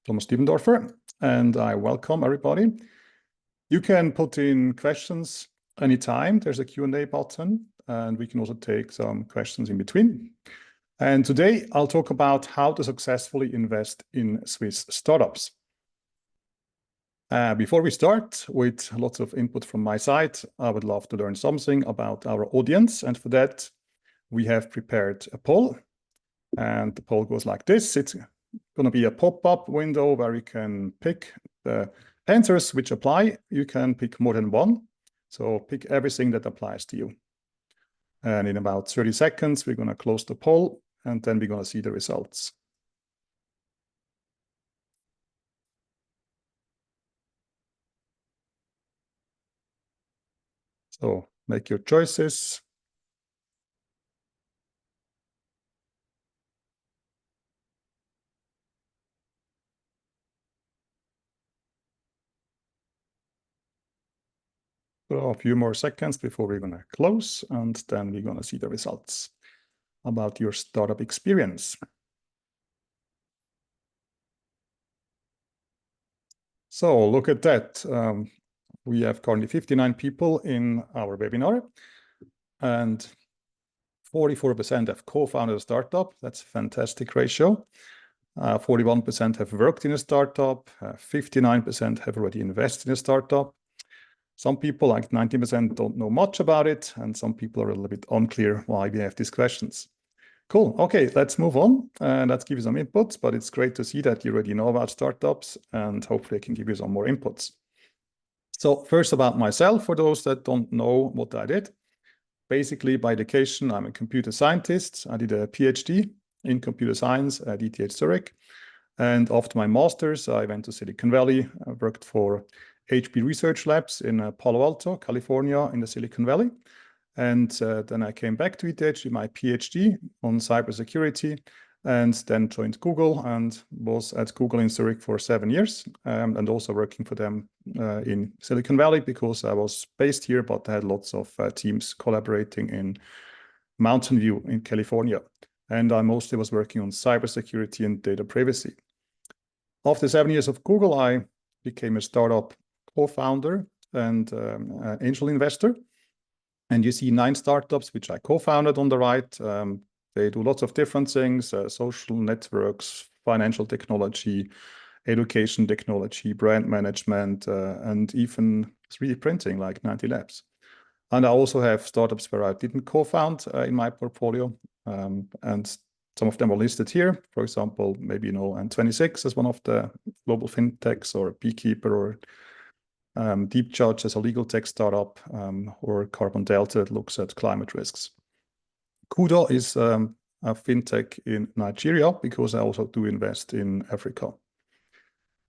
Thomas Dübendorfer, and I welcome everybody. You can put in questions anytime. There's a Q&A button, and we can also take some questions in between. And today I'll talk about how to successfully invest in Swiss startups. Before we start with lots of input from my side, I would love to learn something about our audience. And for that, we have prepared a poll. And the poll goes like this. It's going to be a pop-up window where you can pick the answers which apply. You can pick more than one. So pick everything that applies to you. And in about 30 seconds, we're going to close the poll, and then we're going to see the results. So make your choices. So a few more seconds before we're going to close, and then we're going to see the results about your startup experience. So look at that. We have currently 59 people in our webinar, and 44% have co-founded a startup. That's a fantastic ratio. 41% have worked in a startup. 59% have already invested in a startup. Some people, like 90%, don't know much about it, and some people are a little bit unclear why we have these questions. Cool. Okay, let's move on. Let's give you some inputs, but it's great to see that you already know about startups, and hopefully I can give you some more inputs. So first about myself, for those that don't know what I did. Basically, by education, I'm a computer scientist. I did a PhD in computer science at ETH Zurich. And after my master's, I went to Silicon Valley. I worked for HP Research Labs in Palo Alto, California, in the Silicon Valley. And then I came back to ETH, did my PhD on cybersecurity, and then joined Google and was at Google in Zurich for 7 years, and also working for them in Silicon Valley because I was based here, but I had lots of teams collaborating in Mountain View in California. And I mostly was working on cybersecurity and data privacy. After 7 years of Google, I became a startup co-founder and angel investor. And you see 9 startups, which I co-founded on the right. They do lots of different things, social networks, financial technology, education technology, brand management, and even 3D printing like 90 Labs. And I also have startups where I didn't co-found in my portfolio. And some of them are listed here. For example, maybe you know N26 as one of the global fintechs, or Beekeeper, or Deep Judge as a legal tech startup, or Carbon Delta that looks at climate risks. Kudo is a fintech in Nigeria because I also do invest in Africa.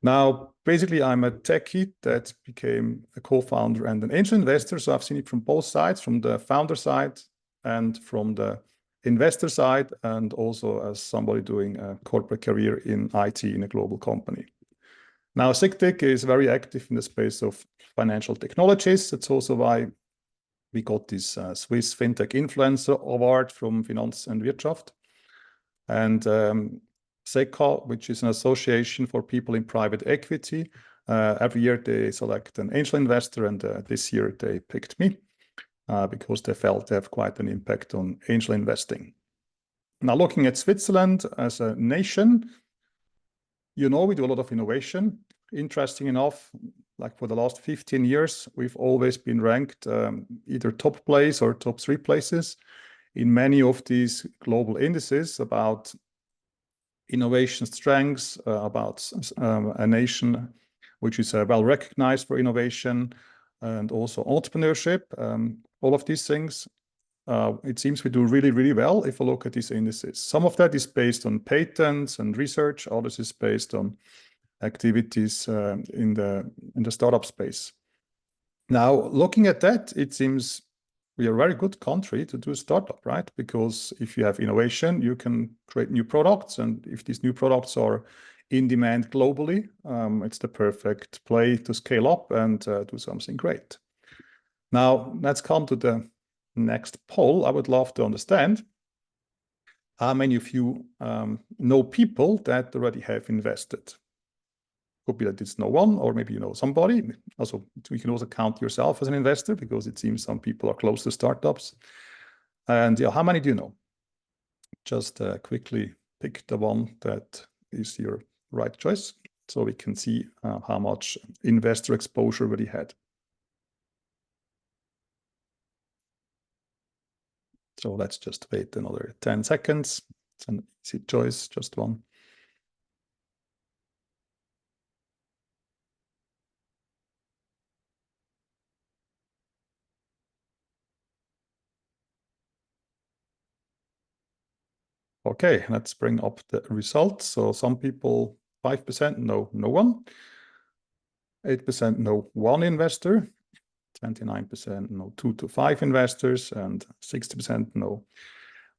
Now, basically, I'm a techie that became a co-founder and an angel investor. So I've seen it from both sides, from the founder side and from the investor side, and also as somebody doing a corporate career in IT in a global company. Now, SICTIC is very active in the space of financial technologies. That's also why we got this Swiss FinTech Influencer Award from Finanz und Wirtschaft. And SECA, which is an association for people in private equity, every year they select an angel investor, and this year they picked me because they felt they have quite an impact on angel investing. Now, looking at Switzerland as a nation, you know, we do a lot of innovation. Interesting enough, like for the last 15 years, we've always been ranked either top place or top 3 places in many of these global indices about innovation strengths, about a nation which is well recognized for innovation, and also entrepreneurship. All of these things, it seems we do really, really well if we look at these indices. Some of that is based on patents and research. Others is based on activities in the startup space. Now, looking at that, it seems we are a very good country to do a startup, right? Because if you have innovation, you can create new products. And if these new products are in demand globally, it's the perfect play to scale up and do something great. Now, let's come to the next poll. I would love to understand how many of you know people that already have invested. Could be that it's no one, or maybe you know somebody. Also, you can also count yourself as an investor because it seems some people are close to startups. And yeah, how many do you know? Just quickly pick the one that is your right choice, so we can see how much investor exposure we had. So let's just wait another 10 seconds. It's an easy choice, just one. Okay, let's bring up the results. So some people, 5% no one, 8% no one investor, 29% no 2 to 5 investors, and 60% no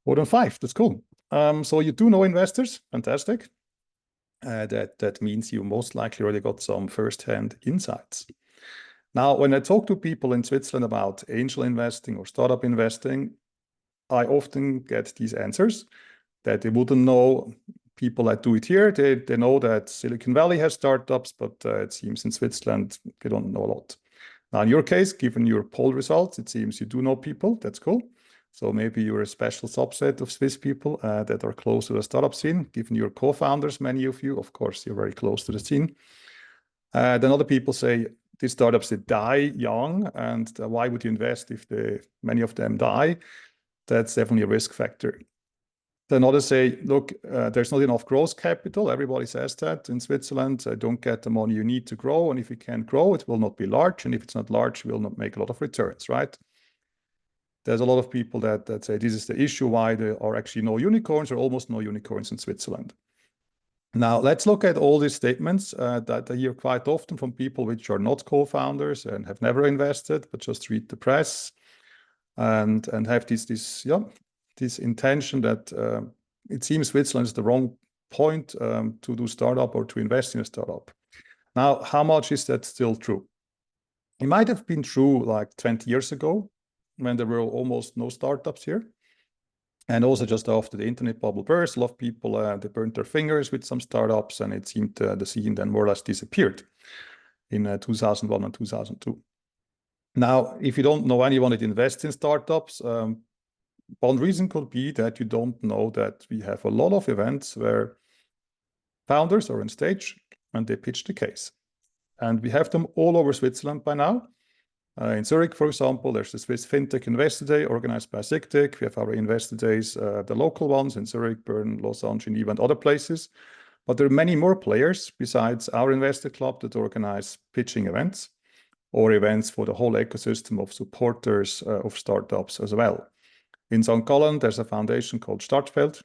more than 5. That's cool. So you do know investors, fantastic. That means you most likely already got some first-hand insights. Now, when I talk to people in Switzerland about angel investing or startup investing, I often get these answers that they wouldn't know people that do it here. They know that Silicon Valley has startups, but it seems in Switzerland, they don't know a lot. Now, in your case, given your poll results, it seems you do know people. That's cool. So maybe you're a special subset of Swiss people that are close to the startup scene. Given your co-founders, many of you, of course, you're very close to the scene. Then other people say these startups, they die young, and why would you invest if many of them die? That's definitely a risk factor. Then others say, look, there's not enough growth capital. Everybody says that in Switzerland. Don't get the money you need to grow. And if you can't grow, it will not be large. And if it's not large, you will not make a lot of returns, right? There's a lot of people that say this is the issue why there are actually no unicorns or almost no unicorns in Switzerland. Now, let's look at all these statements that I hear quite often from people which are not co-founders and have never invested, but just read the press and have this intention that it seems Switzerland is the wrong point to do startup or to invest in a startup. Now, how much is that still true? It might have been true like 20 years ago when there were almost no startups here. And also just after the internet bubble burst, a lot of people, they burned their fingers with some startups, and it seemed the scene then more or less disappeared in 2001 and 2002. Now, if you don't know anyone that invests in startups, one reason could be that you don't know that we have a lot of events where founders are on stage and they pitch the case. And we have them all over Switzerland by now. In Zurich, for example, there's the Swiss FinTech Investor Day organized by SICTIC. We have our Investor Days, the local ones in Zurich, Bern, Lausanne, Geneva, and other places. But there are many more players besides our investor club that organize pitching events or events for the whole ecosystem of supporters of startups as well. In St. Gallen, there's a foundation called Startfeld.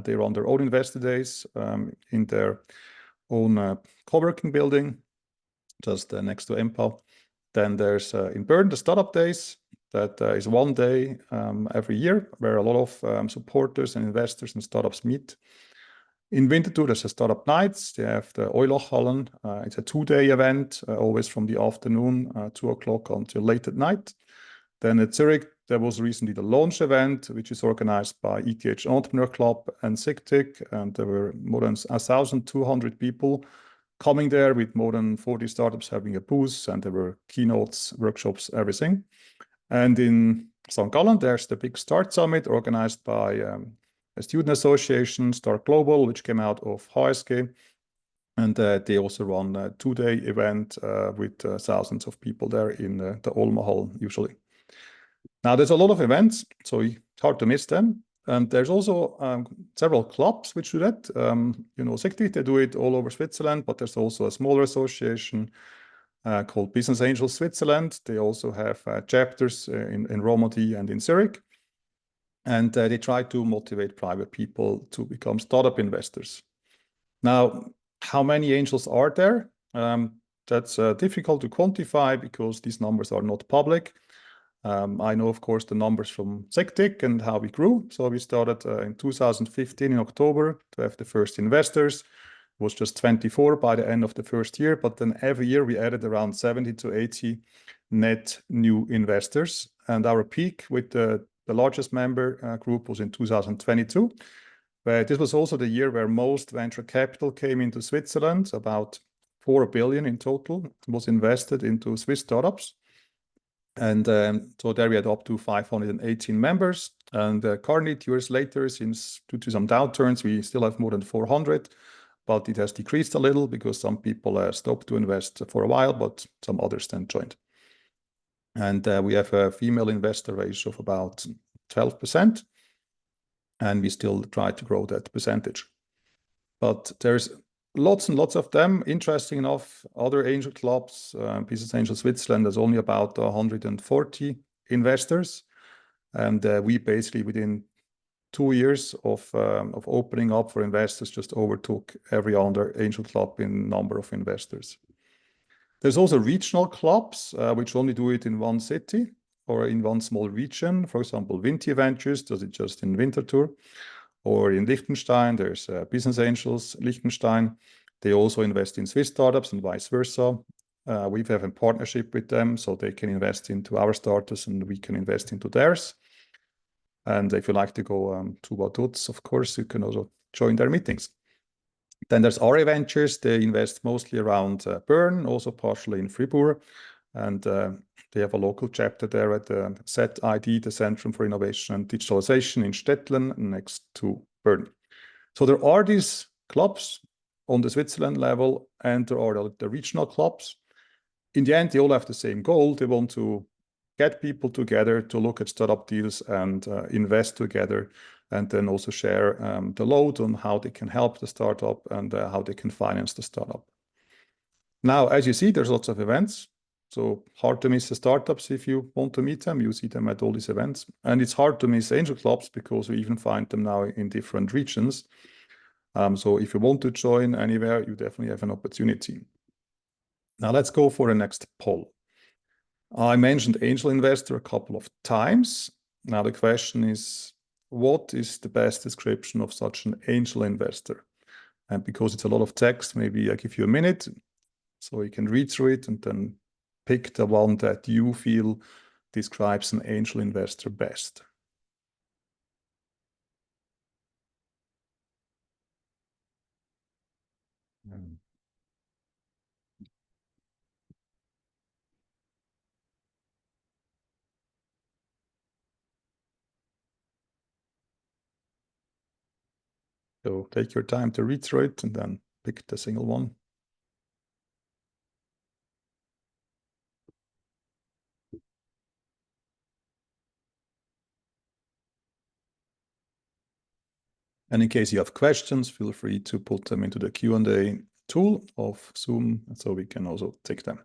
They run their own investor days in their own co-working building, just next to Empal. Then there's in Bern, the Startup Days. That is one day every year where a lot of supporters and investors and startups meet. In Winterthur, there's a Startup Nights. They have the Eulachhallen. It's a 2-day event, always from the afternoon, 2 o'clock until late at night. Then at Zurich, there was recently the launch event, which is organized by ETH Entrepreneur Club and SICTIC. And there were more than 1,200 people coming there with more than 40 startups having a booth, and there were keynotes, workshops, everything. And in St. Gallen, there's the big Start Summit organized by a student association, Start Global, which came out of HSG. And they also run a 2-day event with thousands of people there in the Olma Hall, usually. Now, there's a lot of events, so it's hard to miss them. And there's also several clubs which do that. SICTIC, they do it all over Switzerland, but there's also a smaller association called Business Angels Switzerland. They also have chapters in Romondi and in Zurich. And they try to motivate private people to become startup investors. Now, how many angels are there? That's difficult to quantify because these numbers are not public. I know, of course, the numbers from SICTIC and how we grew. So we started in 2015 in October to have the first investors. It was just 24 by the end of the first year, but then every year we added around 70 to 80 net new investors. And our peak with the largest member group was in 2022. But this was also the year where most venture capital came into Switzerland, about 4 billion in total was invested into Swiss startups. And so there we had up to 518 members. And currently, 2 years later, since due to some downturns, we still have more than 400, but it has decreased a little because some people stopped to invest for a while, but some others then joined. And we have a female investor ratio of about 12%, and we still try to grow that percentage. But there's lots and lots of them. Interesting enough, other angel clubs, Business Angel Switzerland, has only about 140 investors. And we basically, within 2 years of opening up for investors, just overtook every other angel club in number of investors. There's also regional clubs, which only do it in one city or in one small region. For example, Vinti Ventures does it just in Winterthur. Or in Liechtenstein, there's Business Angels Liechtenstein. They also invest in Swiss startups and vice versa. We have a partnership with them, so they can invest into our startups and we can invest into theirs. And if you like to go to Vaduz, of course, you can also join their meetings. Then there's RA Ventures. They invest mostly around Bern, also partially in Fribourg. And they have a local chapter there at the ZID, the Centrum for Innovation and Digitalization in Stettlen, next to Bern. So there are these clubs on the Switzerland level, and there are the regional clubs. In the end, they all have the same goal. They want to get people together to look at startup deals and invest together, and then also share the load on how they can help the startup and how they can finance the startup. Now, as you see, there's lots of events. So hard to miss the startups if you want to meet them. You see them at all these events. And it's hard to miss angel clubs because we even find them now in different regions. So if you want to join anywhere, you definitely have an opportunity. Now let's go for the next poll. I mentioned angel investor a couple of times. Now the question is, what is the best description of such an angel investor? And because it's a lot of text, maybe I give you a minute so you can read through it and then pick the one that you feel describes an angel investor best. So take your time to read through it and then pick the single one. And in case you have questions, feel free to put them into the Q&A tool of Zoom, so we can also take them.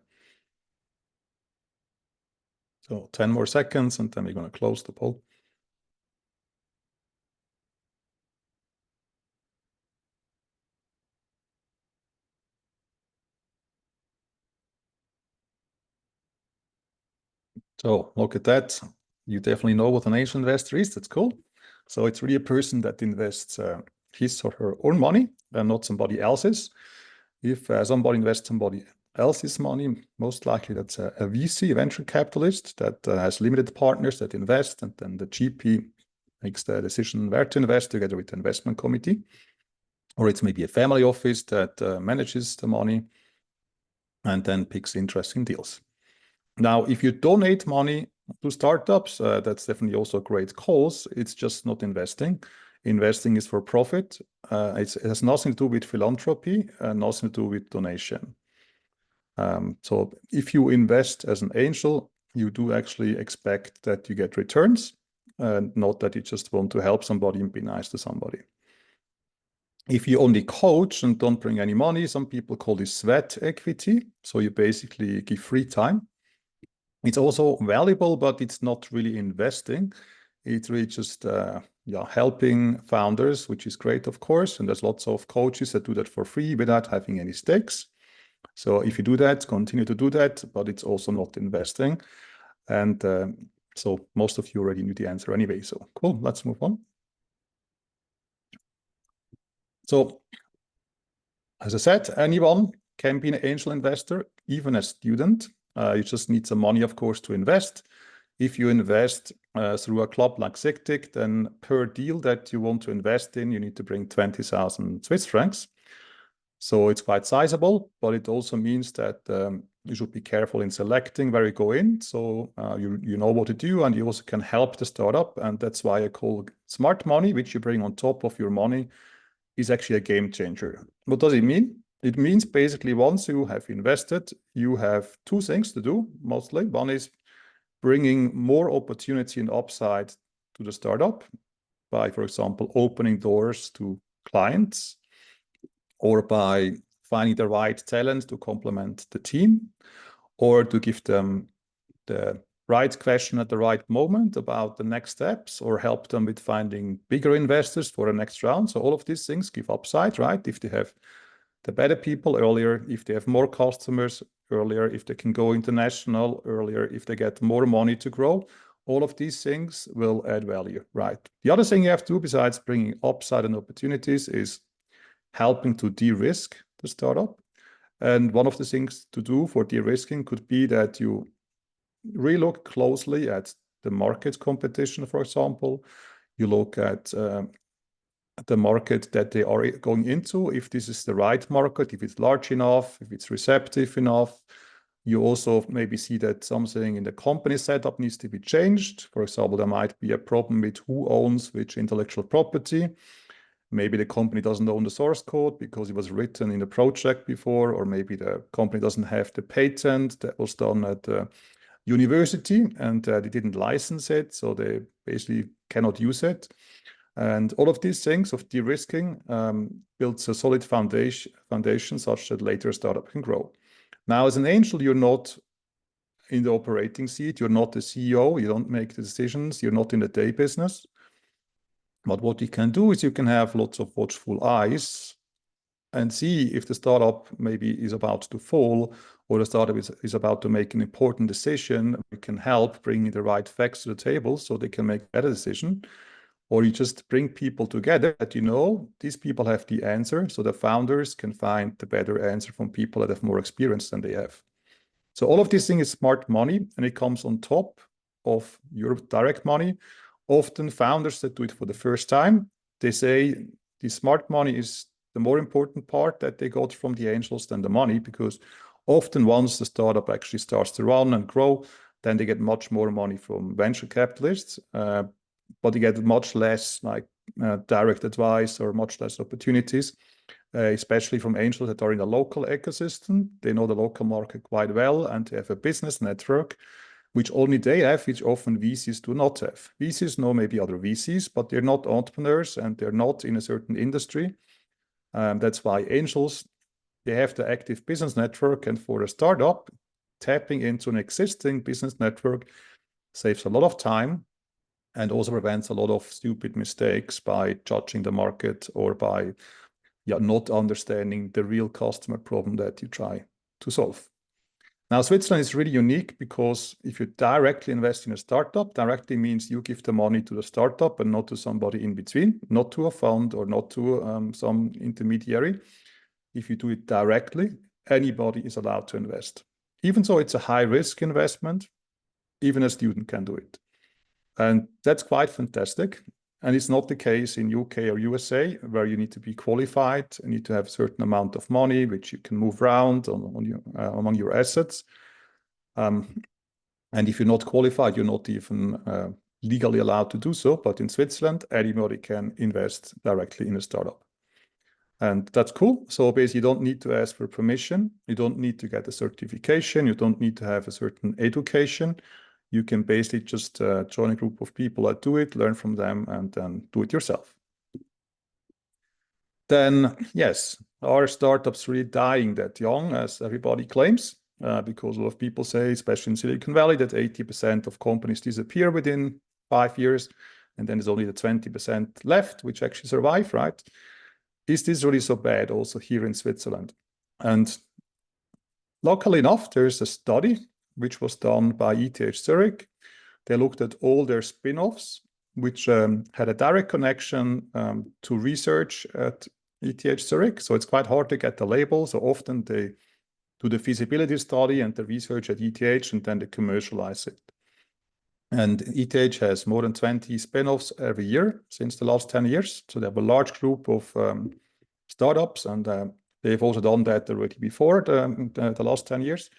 So 10 more seconds, and then we're going to close the poll. So look at that. You definitely know what an angel investor is. That's cool. So it's really a person that invests his or her own money and not somebody else's. If somebody invests somebody else's money, most likely that's a VC, a venture capitalist that has limited partners that invest, and then the GP makes the decision where to invest together with the investment committee. Or it's maybe a family office that manages the money and then picks interesting deals. Now, if you donate money to startups, that's definitely also a great cause. It's just not investing. Investing is for profit. It has nothing to do with philanthropy and nothing to do with donation. So if you invest as an angel, you do actually expect that you get returns, not that you just want to help somebody and be nice to somebody. If you only coach and don't bring any money, some people call this sweat equity. So you basically give free time. It's also valuable, but it's not really investing. It's really just helping founders, which is great, of course. And there's lots of coaches that do that for free without having any stakes. So if you do that, continue to do that, but it's also not investing. And so most of you already knew the answer anyway. So cool, let's move on. So as I said, anyone can be an angel investor, even a student. You just need some money, of course, to invest. If you invest through a club like SICTIC, then per deal that you want to invest in, you need to bring 20,000 Swiss francs. So it's quite sizable, but it also means that you should be careful in selecting where you go in. So you know what to do, and you also can help the startup. And that's why I call smart money, which you bring on top of your money, is actually a game changer. What does it mean? It means basically once you have invested, you have two things to do mostly. One is bringing more opportunity and upside to the startup by, for example, opening doors to clients, or by finding the right talent to complement the team, or to give them the right question at the right moment about the next steps, or help them with finding bigger investors for the next round. So all of these things give upside, right? If they have the better people earlier, if they have more customers earlier, if they can go international earlier, if they get more money to grow, all of these things will add value, right? The other thing you have to do besides bringing upside and opportunities is helping to de-risk the startup. And one of the things to do for de-risking could be that you really look closely at the market competition, for example. You look at the market that they are going into, if this is the right market, if it's large enough, if it's receptive enough. You also maybe see that something in the company setup needs to be changed. For example, there might be a problem with who owns which intellectual property. Maybe the company doesn't own the source code because it was written in the project before, or maybe the company doesn't have the patent that was done at the university and they didn't license it, so they basically cannot use it. And all of these things of de-risking builds a solid foundation such that later a startup can grow. Now, as an angel, you're not in the operating seat, you're not the CEO, you don't make the decisions, you're not in the day business. But what you can do is you can have lots of watchful eyes and see if the startup maybe is about to fall, or the startup is about to make an important decision. We can help bring the right facts to the table so they can make a better decision. Or you just bring people together that you know these people have the answer, so the founders can find the better answer from people that have more experience than they have. So all of this thing is smart money, and it comes on top of your direct money. Often founders that do it for the first time, they say the smart money is the more important part that they got from the angels than the money, because often once the startup actually starts to run and grow, then they get much more money from venture capitalists, but they get much less direct advice or much less opportunities, especially from angels that are in the local ecosystem. They know the local market quite well, and they have a business network which only they have, which often VCs do not have. VCs know maybe other VCs, but they're not entrepreneurs and they're not in a certain industry. That's why angels, they have the active business network, and for a startup, tapping into an existing business network saves a lot of time and also prevents a lot of stupid mistakes by judging the market or by not understanding the real customer problem that you try to solve. Now, Switzerland is really unique because if you directly invest in a startup, directly means you give the money to the startup and not to somebody in between, not to a fund or not to some intermediary. If you do it directly, anybody is allowed to invest. Even though it's a high-risk investment, even a student can do it. And that's quite fantastic. And it's not the case in UK or USA, where you need to be qualified and need to have a certain amount of money, which you can move around among your assets. And if you're not qualified, you're not even legally allowed to do so. But in Switzerland, anybody can invest directly in a startup. And that's cool. So basically, you don't need to ask for permission. You don't need to get a certification. You don't need to have a certain education. You can basically just join a group of people that do it, learn from them, and then do it yourself. Then, yes, are startups really dying that young, as everybody claims? Because a lot of people say, especially in Silicon Valley, that 80% of companies disappear within 5 years, and then there's only the 20% left, which actually survive, right? Is this really so bad also here in Switzerland? And luckily enough, there's a study which was done by ETH Zurich. They looked at all their spin-offs, which had a direct connection to research at ETH Zurich. So it's quite hard to get the label. So often they do the feasibility study and the research at ETH, and then they commercialize it. And ETH has more than 20 spin-offs every year since the last 10 years. So they have a large group of startups, and They've also done that already before the last 10 years.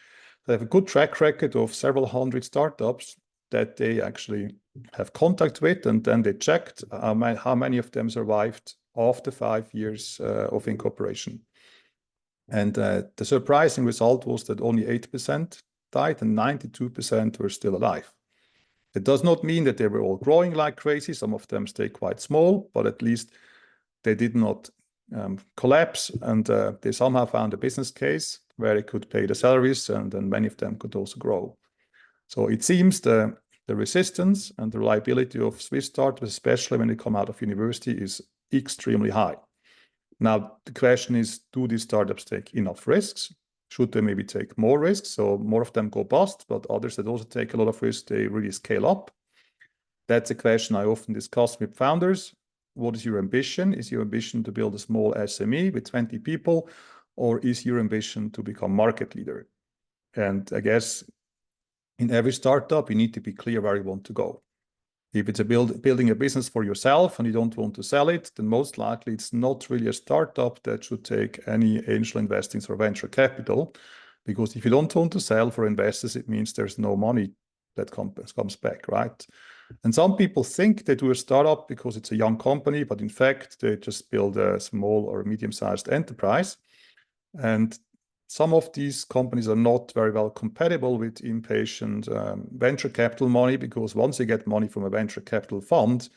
They have a good track record of several hundred startups that they actually have contact with, and then they checked how many of them survived after 5 years of incorporation. And the surprising result was that only 8% died and 92% were still alive. It does not mean that they were all growing like crazy. Some of them stay quite small, but at least they did not collapse, and they somehow found a business case where they could pay the salaries, and then many of them could also grow. So it seems the resistance and the reliability of Swiss startups, especially when they come out of university, is extremely high. Now, the question is, do these startups take enough risks? Should they maybe take more risks? So more of them go bust, but others that also take a lot of risks, they really scale up. That's a question I often discuss with founders. What is your ambition? Is your ambition to build a small SME with 20 people, or is your ambition to become market leader? And I guess in every startup, you need to be clear where you want to go. If it's building a business for yourself and you don't want to sell it, then most likely it's not really a startup that should take any angel investing or venture capital, because if you don't want to sell for investors, it means there's no money that comes back, right? And some people think they do a startup because it's a young company, but in fact, they just build a small or medium-sized enterprise. And some of these companies are not very well compatible with impatient venture capital money, because once you get money from a venture capital fund,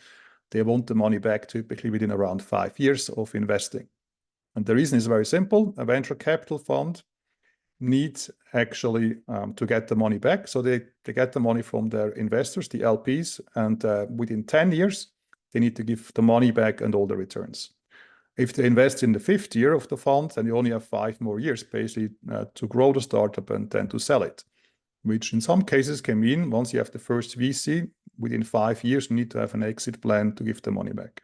they want the money back typically within around 5 years of investing. And the reason is very simple. A venture capital fund needs actually to get the money back. So they get the money from their investors, the LPs, and within 10 years, they need to give the money back and all the returns. If they invest in the 5th year of the fund, then you only have 5 more years basically to grow the startup and then to sell it, which in some cases can mean once you have the first VC, within 5 years, you need to have an exit plan to give the money back.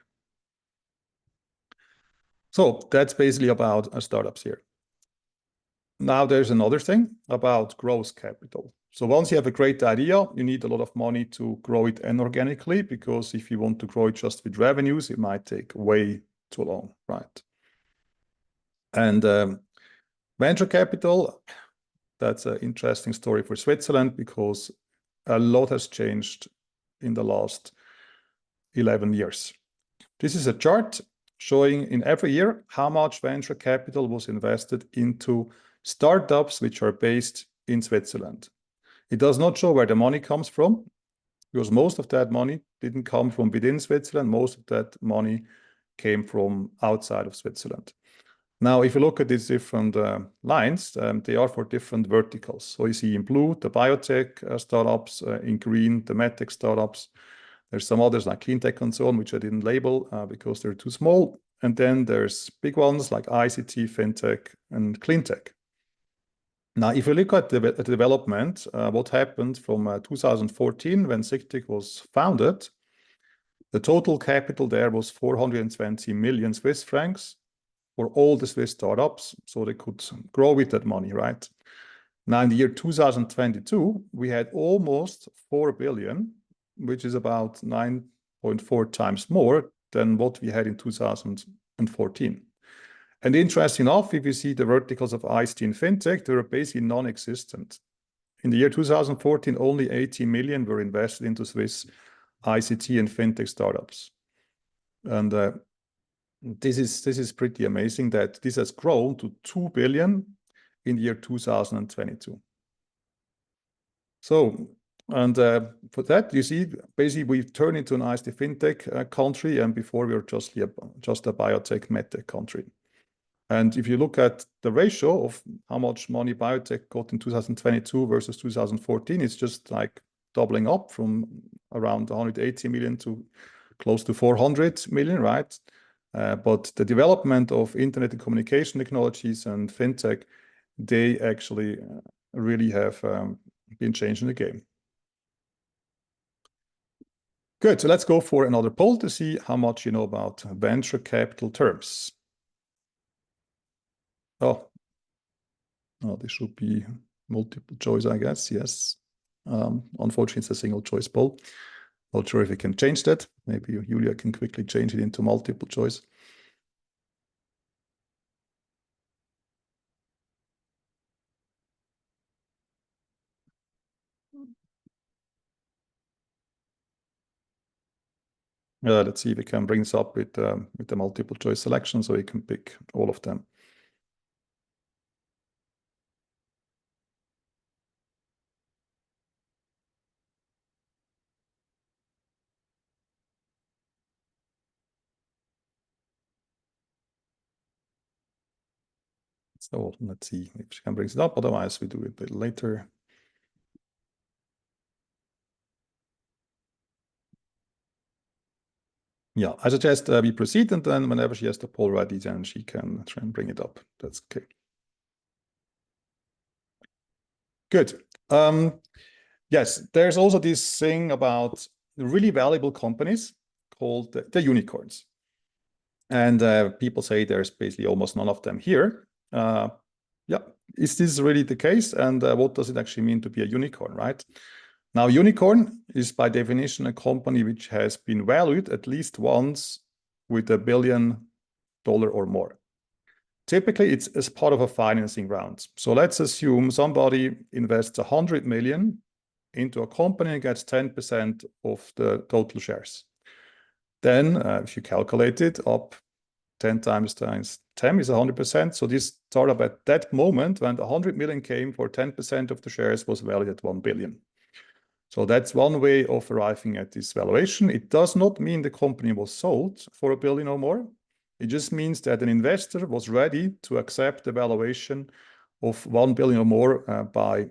So that's basically about startups here. Now there's another thing about growth capital. So once you have a great idea, you need a lot of money to grow it inorganically, because if you want to grow it just with revenues, it might take way too long, right? And venture capital, that's an interesting story for Switzerland, because a lot has changed in the last 11 years. This is a chart showing in every year how much venture capital was invested into startups which are based in Switzerland. It does not show where the money comes from, because most of that money didn't come from within Switzerland. Most of that money came from outside of Switzerland. Now, if you look at these different lines, they are for different verticals. So you see in blue, the biotech startups, in green, the medtech startups. There's some others like cleantech and so on, which I didn't label because they're too small. And then there's big ones like ICT, fintech, and cleantech. Now, if you look at the development, what happened from 2014 when SICTIC was founded, the total capital there was 420 million Swiss francs for all the Swiss startups, so they could grow with that money, right? Now, in the year 2022, we had almost 4 billion, which is about 9.4 times more than what we had in 2014. And interesting enough, if you see the verticals of ICT and fintech, they were basically non-existent. In the year 2014, only 80 million were invested into Swiss ICT and fintech startups. And this is pretty amazing that this has grown to 2 billion in the year 2022. So, and for that, you see, basically we've turned into an ICT fintech country, and before we were just a biotech medtech country. And if you look at the ratio of how much money biotech got in 2022 versus 2014, it's just like doubling up from around 180 million to close to 400 million, right? But the development of internet and communication technologies and fintech, they actually really have been changing the game. Good, so let's go for another poll to see how much you know about venture capital terms. Oh, this should be multiple choice, I guess. Yes. Unfortunately, it's a single choice poll. Not sure if we can change that. Maybe Julia can quickly change it into multiple choice. Let's see if we can bring this up with the multiple choice selection so we can pick all of them. So let's see if she can bring it up. Otherwise, we do it a bit later. Yeah, I suggest we proceed, and then whenever she has the poll ready, then she can try and bring it up. That's okay. Good. Yes, there's also this thing about really valuable companies called the unicorns. And people say there's basically almost none of them here. Yeah, is this really the case? And what does it actually mean to be a unicorn, right? Now, unicorn is by definition a company which has been valued at least once with $1 billion or more. Typically, it's as part of a financing round. So let's assume somebody invests 100 million into a company and gets 10% of the total shares. Then, if you calculate it, up 10 times 10 is 100%. So this startup at that moment, when the 100 million came for 10% of the shares, was valued at 1 billion. So that's one way of arriving at this valuation. It does not mean the company was sold for $1 billion or more. It just means that an investor was ready to accept the valuation of 1 billion or more by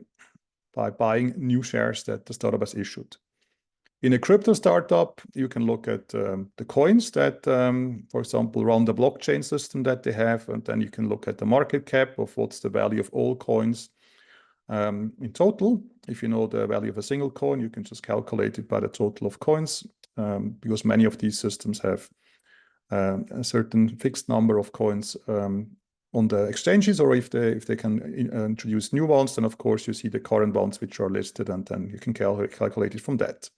buying new shares that the startup has issued. In a crypto startup, you can look at the coins that, for example, run the blockchain system that they have, and then you can look at the market cap of what's the value of all coins in total. If you know the value of a single coin, you can just calculate it by the total of coins, because many of these systems have a certain fixed number of coins on the exchanges, or if they can introduce new ones, then of course you see the current ones which are listed, and then you can calculate it from that.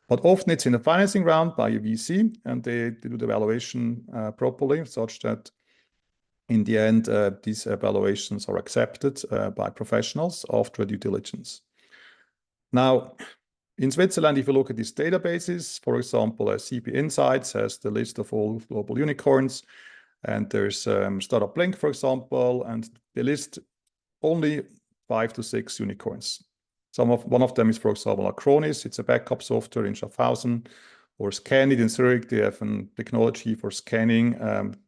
But often it's in a financing round by a VC, and they do the valuation properly, such that in the end, these evaluations are accepted by professionals after due diligence. Now, in Switzerland, if you look at these databases, for example, CP Insights has the list of all global unicorns, and there's Startup Link, for example, and they list only 5 to 6 unicorns. One of them is, for example, Acronis. It's a backup software in Schaffhausen, or Scanit in Zurich. They have a technology for scanning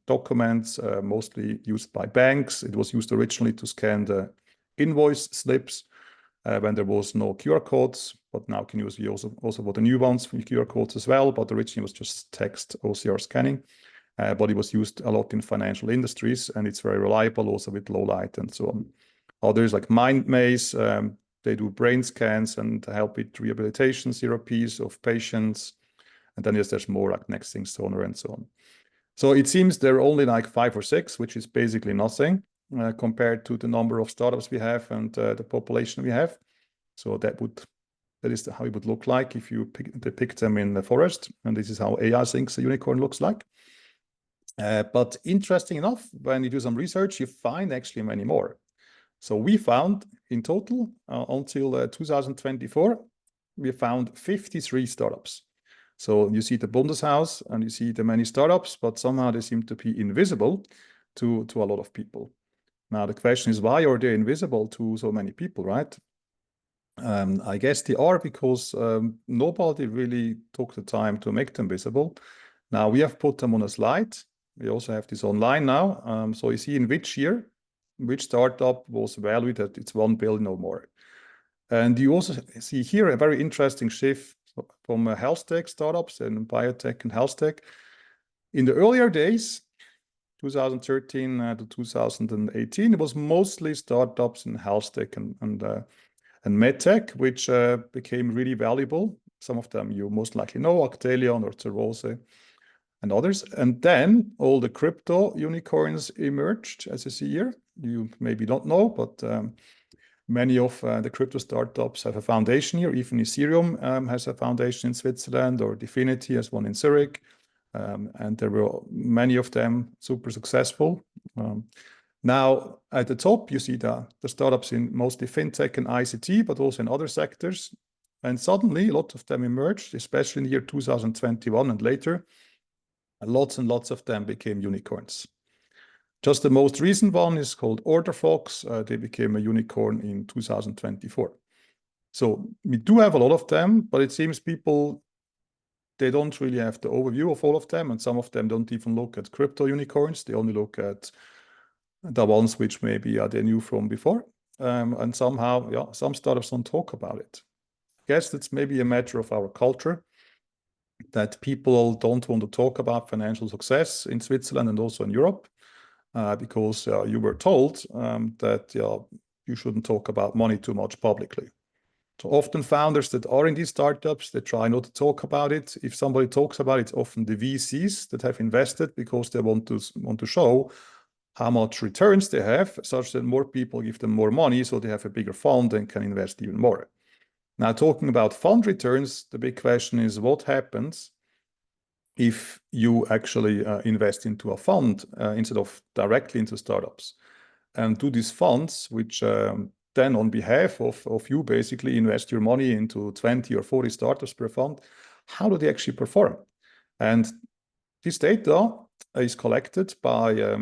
documents, mostly used by banks. It was used originally to scan the invoice slips when there was no QR codes, but now can use also for the new ones for QR codes as well. But originally it was just text OCR scanning. But it was used a lot in financial industries, and it's very reliable also with low light and so on. Others like MindMaze, they do brain scans and help with rehabilitation therapies of patients. And then there's more like Nexting Sonar and so on. So it seems there are only like 5 or 6, which is basically nothing compared to the number of startups we have and the population we have. So that is how it would look like if you depict them in the forest. And this is how AI thinks a unicorn looks like. But interesting enough, when you do some research, you find actually many more. So we found in total until 2024, we found 53 startups. So you see the Bundeshaus and you see the many startups, but somehow they seem to be invisible to a lot of people. Now the question is, why are they invisible to so many people, right? I guess they are because nobody really took the time to make them visible. Now we have put them on a slide. We also have this online now. So you see in which year, which startup was valued at its 1 billion or more. And you also see here a very interesting shift from health tech startups and biotech and health tech. In the earlier days, 2013 to 2018, it was mostly startups in health tech and medtech, which became really valuable. Some of them you most likely know, Actelion or Cervose and others. And then all the crypto unicorns emerged, as you see here. You maybe don't know, but many of the crypto startups have a foundation here. Even Ethereum has a foundation in Switzerland, or Definity has one in Zurich. And there were many of them super successful. Now, at the top, you see the startups in mostly fintech and ICT, but also in other sectors. And suddenly, a lot of them emerged, especially in the year 2021 and later. Lots and lots of them became unicorns. Just the most recent one is called OrderFox. They became a unicorn in 2024. So we do have a lot of them, but it seems people, they don't really have the overview of all of them. And some of them don't even look at crypto unicorns. They only look at the ones which maybe they knew from before. And somehow, yeah, some startups don't talk about it. I guess that's maybe a matter of our culture, that people don't want to talk about financial success in Switzerland and also in Europe, because you were told that you shouldn't talk about money too much publicly. So often founders that are in these startups, they try not to talk about it. If somebody talks about it, often the VCs that have invested, because they want to show how much returns they have, such that more people give them more money, so they have a bigger fund and can invest even more. Now, talking about fund returns, the big question is what happens if you actually invest into a fund instead of directly into startups? And do these funds, which then on behalf of you basically invest your money into 20 or 40 startups per fund, how do they actually perform? And this data is collected by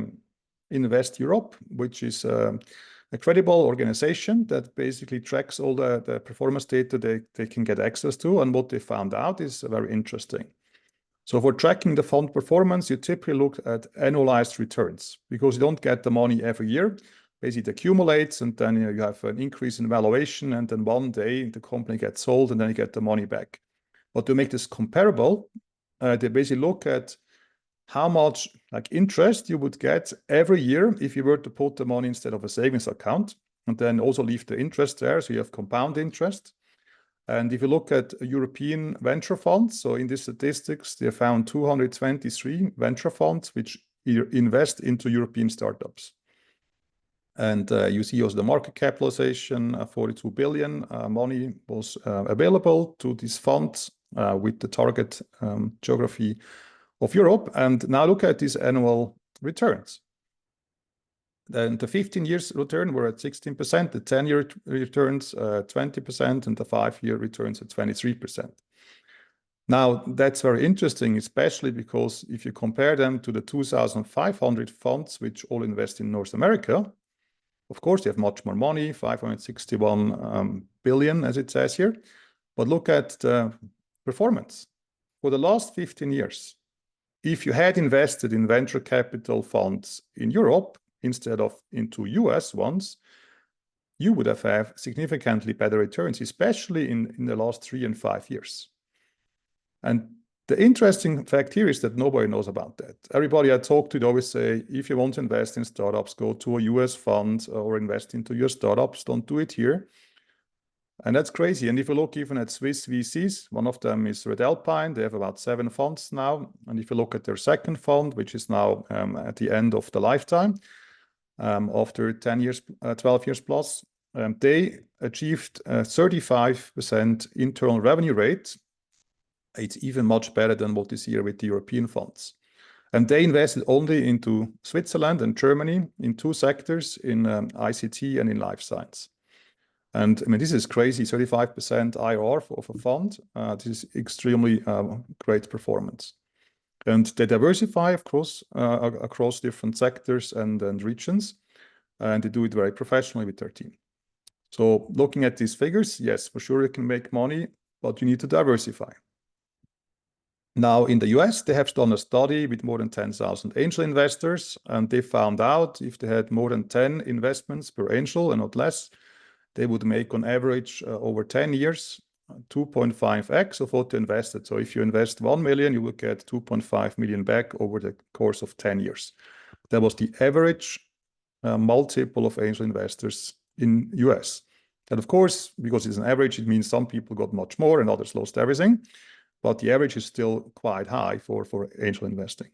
Invest Europe, which is a credible organization that basically tracks all the performance data they can get access to. And what they found out is very interesting. So for tracking the fund performance, you typically look at annualized returns, because you don't get the money every year. Basically, it accumulates, and then you have an increase in valuation, and then one day the company gets sold, and then you get the money back. But to make this comparable, they basically look at how much interest you would get every year if you were to put the money instead of a savings account, and then also leave the interest there, so you have compound interest. And if you look at European venture funds, so in these statistics, they found 223 venture funds which invest into European startups. And you see also the market capitalization, 42 billion money was available to these funds with the target geography of Europe. And now look at these annual returns. Then the 15 years return were at 16%, the 10-year returns 20%, and the 5-year returns at 23%. Now, that's very interesting, especially because if you compare them to the 2,500 funds which all invest in North America, of course, they have much more money, 561 billion, as it says here. But look at the performance. For the last 15 years, if you had invested in venture capital funds in Europe instead of into US ones, you would have significantly better returns, especially in the last 3 and 5 years. And the interesting fact here is that nobody knows about that. Everybody I talk to, they always say, if you want to invest in startups, go to a US fund or invest into your startups. Don't do it here. And that's crazy. And if you look even at Swiss VCs, one of them is Red Alpine. They have about 7 funds now. And if you look at their second fund, which is now at the end of the lifetime, after 10 years, 12 years plus, they achieved a 35% internal revenue rate. It's even much better than what is here with the European funds. And they invested only into Switzerland and Germany in 2 sectors, in ICT and in life science. And I mean, this is crazy, 35% IRR of a fund. This is extremely great performance. And they diversify, of course, across different sectors and regions. And they do it very professionally with their team. So looking at these figures, yes, for sure you can make money, but you need to diversify. Now, in the US, they have done a study with more than 10,000 angel investors, and they found out if they had more than 10 investments per angel and not less, they would make on average over 10 years, 2.5x of what they invested. So if you invest 1 million, you will get 2.5 million back over the course of 10 years. That was the average multiple of angel investors in US. And of course, because it's an average, it means some people got much more and others lost everything. But the average is still quite high for angel investing.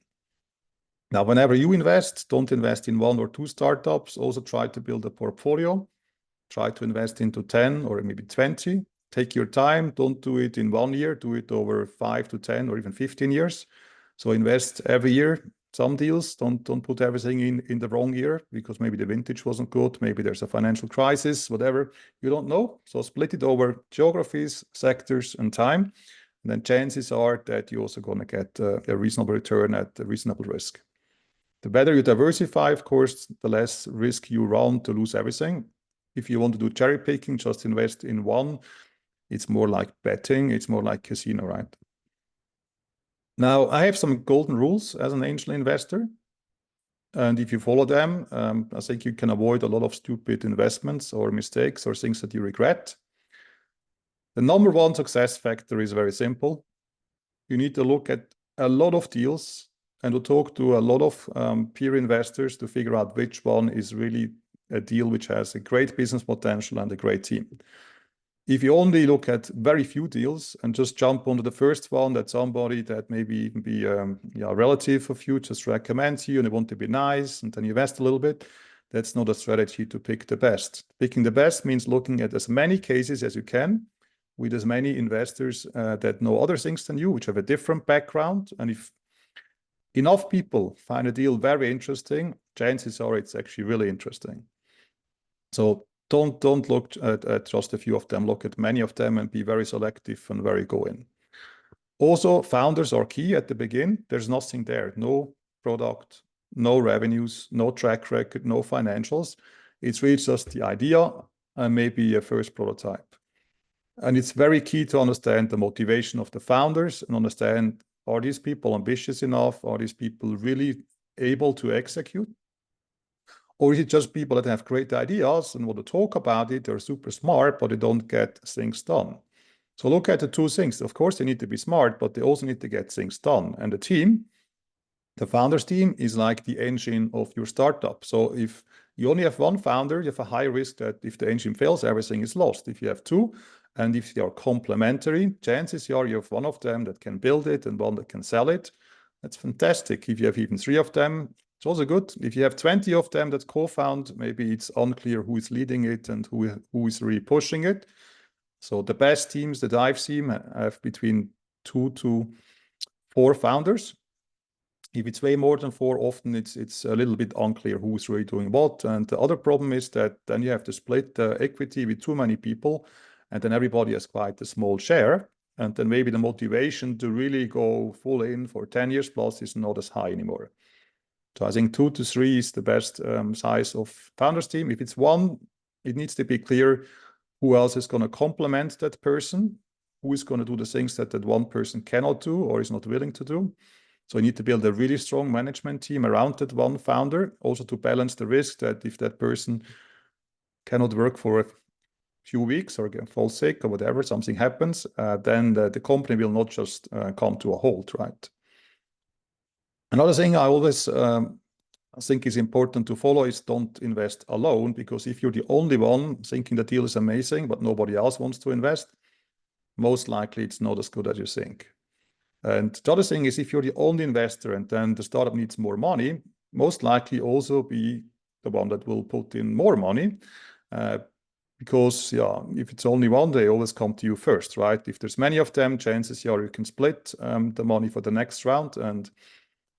Now, whenever you invest, don't invest in 1 or 2 startups. Also try to build a portfolio. Try to invest into 10 or maybe 20. Take your time. Don't do it in 1 year. Do it over 5 to 10 or even 15 years. So invest every year some deals. Don't put everything in the wrong year, because maybe the vintage wasn't good, maybe there's a financial crisis, whatever, you don't know. So split it over geographies, sectors, and time. And then chances are that you're also going to get a reasonable return at a reasonable risk. The better you diversify, of course, the less risk you run to lose everything. If you want to do cherry picking, just invest in one, it's more like betting, it's more like casino, right? Now, I have some golden rules as an angel investor. And if you follow them, I think you can avoid a lot of stupid investments or mistakes or things that you regret. The number one success factor is very simple. You need to look at a lot of deals and to talk to a lot of peer investors to figure out which one is really a deal which has a great business potential and a great team. If you only look at very few deals and just jump onto the first one that somebody that maybe even be a relative of you just recommends you and they want to be nice, and then you invest a little bit, that's not a strategy to pick the best. Picking the best means looking at as many cases as you can with as many investors that know other things than you, which have a different background. And if enough people find a deal very interesting, chances are it's actually really interesting. So don't look at just a few of them, look at many of them and be very selective and very go in. Also, founders are key at the beginning. There's nothing there, no product, no revenues, no track record, no financials. It's really just the idea and maybe a first prototype. And it's very key to understand the motivation of the founders and understand, are these people ambitious enough? Are these people really able to execute? Or is it just people that have great ideas and want to talk about it, they're super smart, but they don't get things done? So look at the two things. Of course, they need to be smart, but they also need to get things done. And the team, the founders team, is like the engine of your startup. So if you only have one founder, you have a high risk that if the engine fails, everything is lost. If you have two, and if they are complementary, chances are you have one of them that can build it and one that can sell it. That's fantastic. If you have even three of them, it's also good. If you have 20 of them that co-found, maybe it's unclear who is leading it and who is really pushing it. So the best teams that I've seen have between 2 to 4 founders. If it's way more than 4, often it's a little bit unclear who's really doing what. And the other problem is that then you have to split the equity with too many people, and then everybody has quite a small share. And then maybe the motivation to really go full in for 10 years plus is not as high anymore. So I think 2 to 3 is the best size of founders team. If it's 1, it needs to be clear who else is going to complement that person, who is going to do the things that one person cannot do or is not willing to do. So you need to build a really strong management team around that one founder, also to balance the risk that if that person cannot work for a few weeks or fall sick or whatever, something happens, then the company will not just come to a halt, right? Another thing I always think is important to follow is don't invest alone, because if you're the only one thinking the deal is amazing, but nobody else wants to invest, most likely it's not as good as you think. And the other thing is, if you're the only investor and then the startup needs more money, most likely also be the one that will put in more money. Because if it's only one, they always come to you first, right? If there's many of them, chances are you can split the money for the next round, and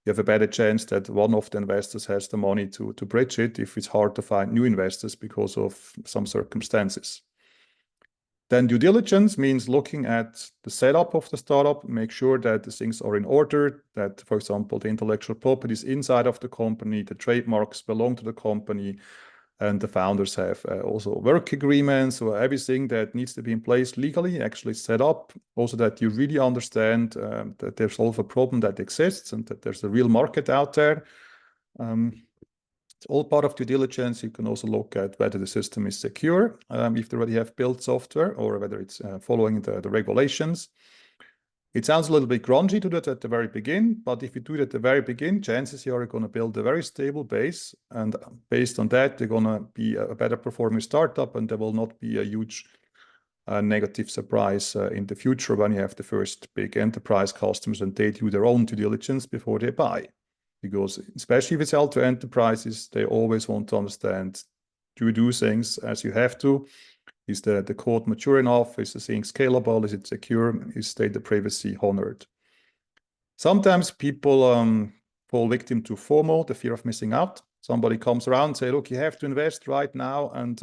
you have a better chance that one of the investors has the money to bridge it if it's hard to find new investors because of some circumstances. Then due diligence means looking at the setup of the startup, make sure that the things are in order, that, for example, the intellectual property is inside of the company, the trademarks belong to the company, and the founders have also work agreements, or everything that needs to be in place legally actually set up. Also that you really understand that there's also a problem that exists and that there's a real market out there. It's all part of due diligence. You can also look at whether the system is secure, if they already have built software, or whether it's following the regulations. It sounds a little bit grungy to do it at the very beginning, but if you do it at the very beginning, chances are you're going to build a very stable base, and based on that, they're going to be a better performing startup, and there will not be a huge negative surprise in the future when you have the first big enterprise customers and they do their own due diligence before they buy. Because especially if it's sell to enterprises, they always want to understand, do you do things as you have to? Is the code mature enough? Is the thing scalable? Is it secure? Is data privacy honored? Sometimes people fall victim to FOMO, the fear of missing out. Somebody comes around and say, look, you have to invest right now. And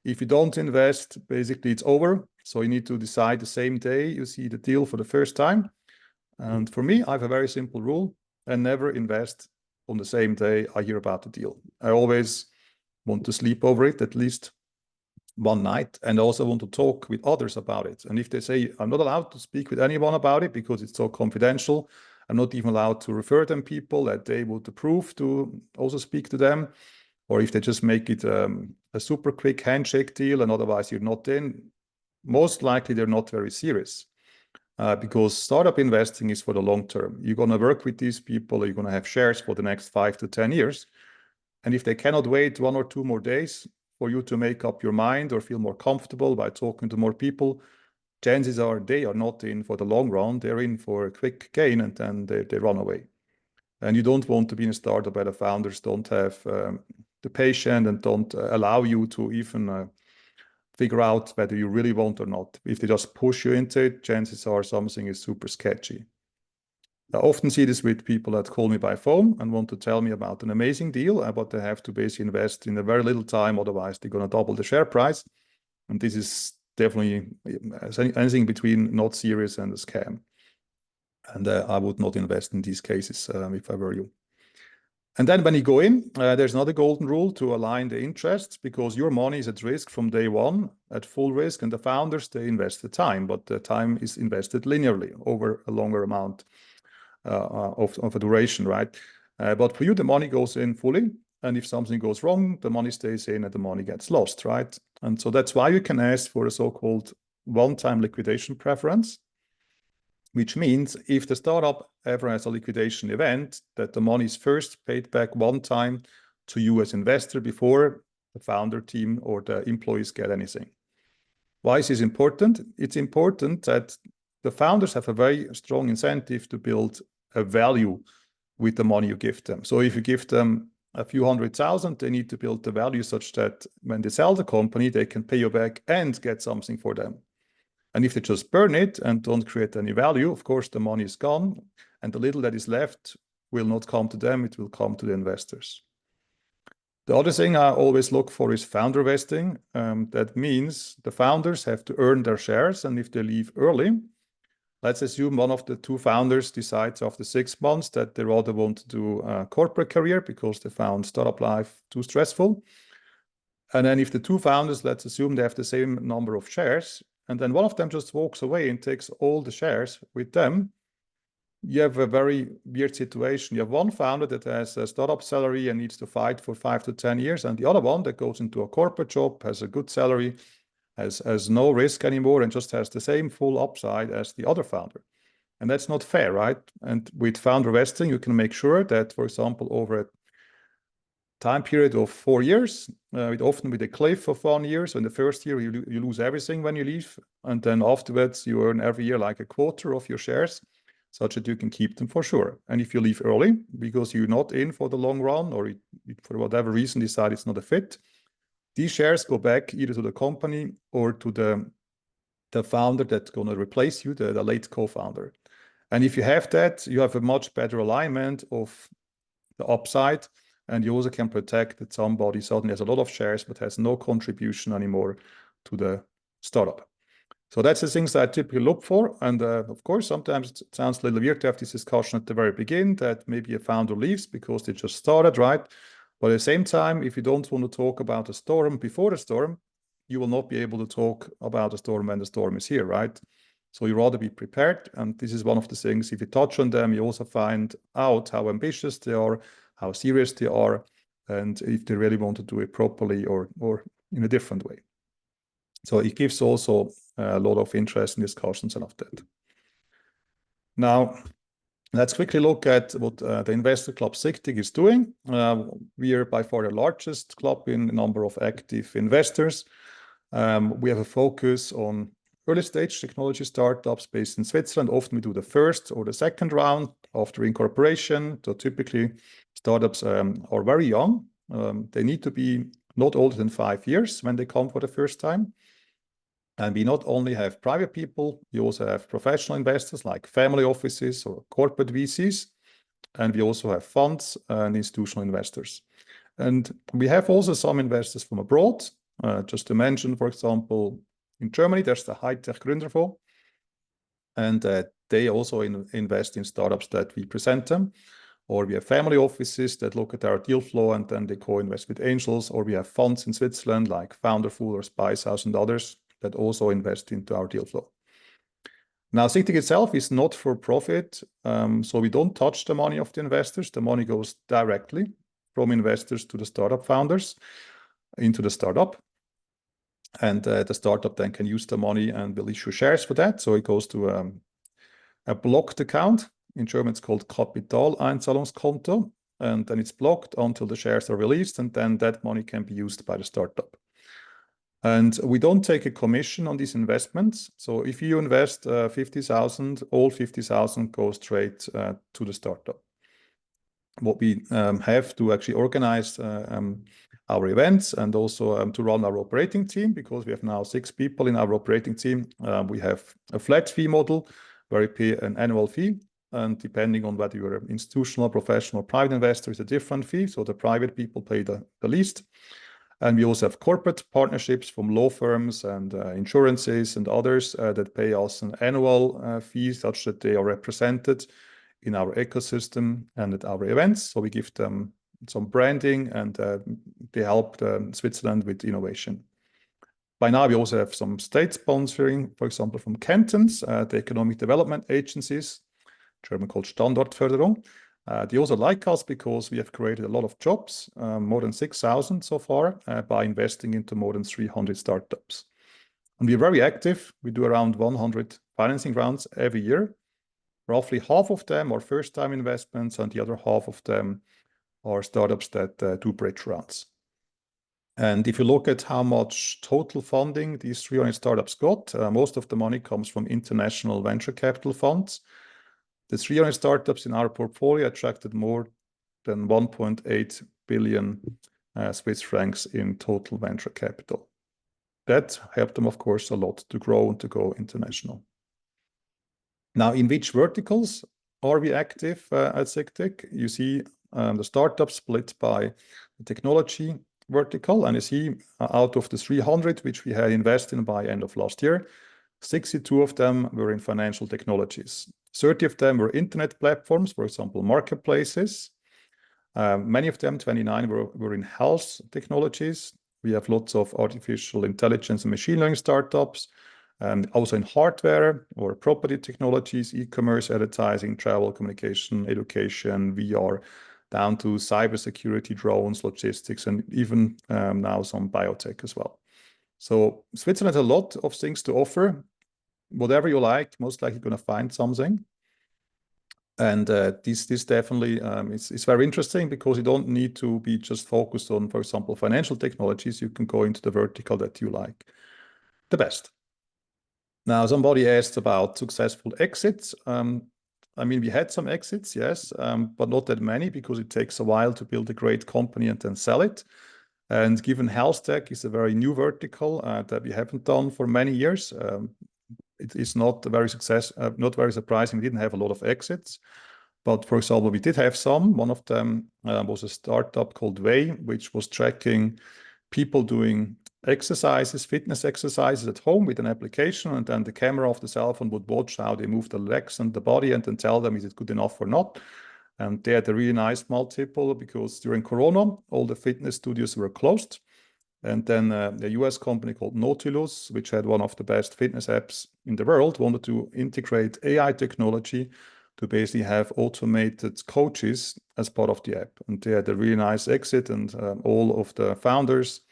if you don't invest, basically it's over. So you need to decide the same day you see the deal for the first time. And for me, I have a very simple rule. I never invest on the same day I hear about the deal. I always want to sleep over it at least one night, and also want to talk with others about it. And if they say I'm not allowed to speak with anyone about it because it's so confidential, I'm not even allowed to refer them people that they would approve to also speak to them. Or if they just make it a super quick handshake deal and otherwise you're not in, most likely they're not very serious. Because startup investing is for the long term. You're going to work with these people, you're going to have shares for the next 5 to 10 years. And if they cannot wait 1 or 2 more days for you to make up your mind or feel more comfortable by talking to more people, chances are they are not in for the long run. They're in for a quick gain, and then they run away. And you don't want to be in a startup where the founders don't have the patience and don't allow you to even figure out whether you really want or not. If they just push you into it, chances are something is super sketchy. I often see this with people that call me by phone and want to tell me about an amazing deal, but they have to basically invest in a very little time, otherwise they're going to double the share price. And this is definitely anything between not serious and a scam. And I would not invest in these cases if I were you. And then when you go in, there's another golden rule to align the interests, because your money is at risk from day one, at full risk, and the founders, they invest the time, but the time is invested linearly over a longer amount of a duration, right? But for you, the money goes in fully, and if something goes wrong, the money stays in and the money gets lost, right? And so that's why you can ask for a so-called one-time liquidation preference, which means if the startup ever has a liquidation event, that the money is first paid back one time to you as investor before the founder team or the employees get anything. Why is this important? It's important that the founders have a very strong incentive to build a value with the money you give them. So if you give them a few 100,000, they need to build the value such that when they sell the company, they can pay you back and get something for them. And if they just burn it and don't create any value, of course, the money is gone, and the little that is left will not come to them, it will come to the investors. The other thing I always look for is founder vesting. That means the founders have to earn their shares, and if they leave early, let's assume one of the 2 founders decides after 6 months that they rather want to do a corporate career because they found startup life too stressful. And then if the 2 founders, let's assume they have the same number of shares, and then one of them just walks away and takes all the shares with them, you have a very weird situation. You have one founder that has a startup salary and needs to fight for 5 to 10 years, and the other one that goes into a corporate job, has a good salary, has no risk anymore, and just has the same full upside as the other founder. And that's not fair, right? And with founder vesting, you can make sure that, for example, over a time period of 4 years, often with a cliff of 1 year. So in the first year, you lose everything when you leave. And then afterwards, you earn every year like a quarter of your shares, such that you can keep them for sure. And if you leave early because you're not in for the long run, or you, for whatever reason, decide it's not a fit, these shares go back either to the company or to the founder that's going to replace you, the late co-founder. And if you have that, you have a much better alignment of the upside, and you also can protect that somebody suddenly has a lot of shares but has no contribution anymore to the startup. So that's the things that I typically look for. And of course, sometimes it sounds a little weird to have this discussion at the very beginning that maybe a founder leaves because they just started, right? But at the same time, if you don't want to talk about the storm before the storm, you will not be able to talk about the storm when the storm is here, right? So you rather be prepared. And this is one of the things, if you touch on them, you also find out how ambitious they are, how serious they are, and if they really want to do it properly or in a different way. So it gives also a lot of interest in discussions and of that. Now, let's quickly look at what the investor club SICTIC is doing. We are by far the largest club in the number of active investors. We have a focus on early stage technology startups based in Switzerland. Often we do the first or the second round after incorporation. So typically startups are very young. They need to be not older than 5 years when they come for the first time. And we not only have private people, we also have professional investors like family offices or corporate VCs and we also have funds and institutional investors. And we have also some investors from abroad. Just to mention, for example, in Germany, there's the High-Tech Gründerfonds, and they also invest in startups that we present them. Or we have family offices that look at our deal flow and then they co-invest with angels. Or we have funds in Switzerland like Founderful or Spice House and others that also invest into our deal flow. Now, SICTIC itself is not for profit, so we don't touch the money of the investors. The money goes directly from investors to the startup founders into the startup. And the startup then can use the money and will issue shares for that. So it goes to a blocked account. In German, it's called Kapitaleinzahlungskonto, and then it's blocked until the shares are released, and then that money can be used by the startup. And we don't take a commission on these investments. So if you invest 50,000, all 50,000 goes straight to the startup. What we have to actually organize our events and also to run our operating team, because we have now 6 people in our operating team. We have a flat fee model where we pay an annual fee. And depending on whether you're an institutional, professional, private investor, it's a different fee. So the private people pay the least. And we also have corporate partnerships from law firms and insurances and others that pay us an annual fee such that they are represented in our ecosystem and at our events. So we give them some branding and they help Switzerland with innovation. By now, we also have some state sponsoring, for example, from cantons, the economic development agencies, German called Standortförderung. They also like us because we have created a lot of jobs, more than 6,000 so far, by investing into more than 300 startups. And we're very active. We do around 100 financing rounds every year. Roughly half of them are first-time investments, and the other half of them are startups that do bridge rounds. And if you look at how much total funding these 300 startups got, most of the money comes from international venture capital funds. The 300 startups in our portfolio attracted more than 1.8 billion Swiss francs in total venture capital. That helped them, of course, a lot to grow and to go international. Now, in which verticals are we active at SICTIC? You see the startup split by the technology vertical, and you see out of the 300 which we had invested in by end of last year, 62 of them were in financial technologies. 30 of them were internet platforms, for example, marketplaces. Many of them, 29, were in health technologies. We have lots of artificial intelligence and machine learning startups, and also in hardware or property technologies, e-commerce, advertising, travel, communication, education, VR, down to cybersecurity, drones, logistics, and even now some biotech as well. So Switzerland has a lot of things to offer. Whatever you like, most likely going to find something. And this definitely is very interesting because you don't need to be just focused on, for example, financial technologies. You can go into the vertical that you like the best. Now, somebody asked about successful exits. I mean, we had some exits, yes, but not that many because it takes a while to build a great company and then sell it. And given health tech is a very new vertical that we haven't done for many years, it is not very surprising. We didn't have a lot of exits, but for example, we did have some. One of them was a startup called Way, which was tracking people doing exercises, fitness exercises at home with an application, and then the camera of the cell phone would watch how they move the legs and the body and then tell them is it good enough or not. And they had a really nice multiple because during Corona, all the fitness studios were closed. And then a US company called Nautilus, which had one of the best fitness apps in the world, wanted to integrate AI technology to basically have automated coaches as part of the app. And they had a really nice exit, and all of the founders,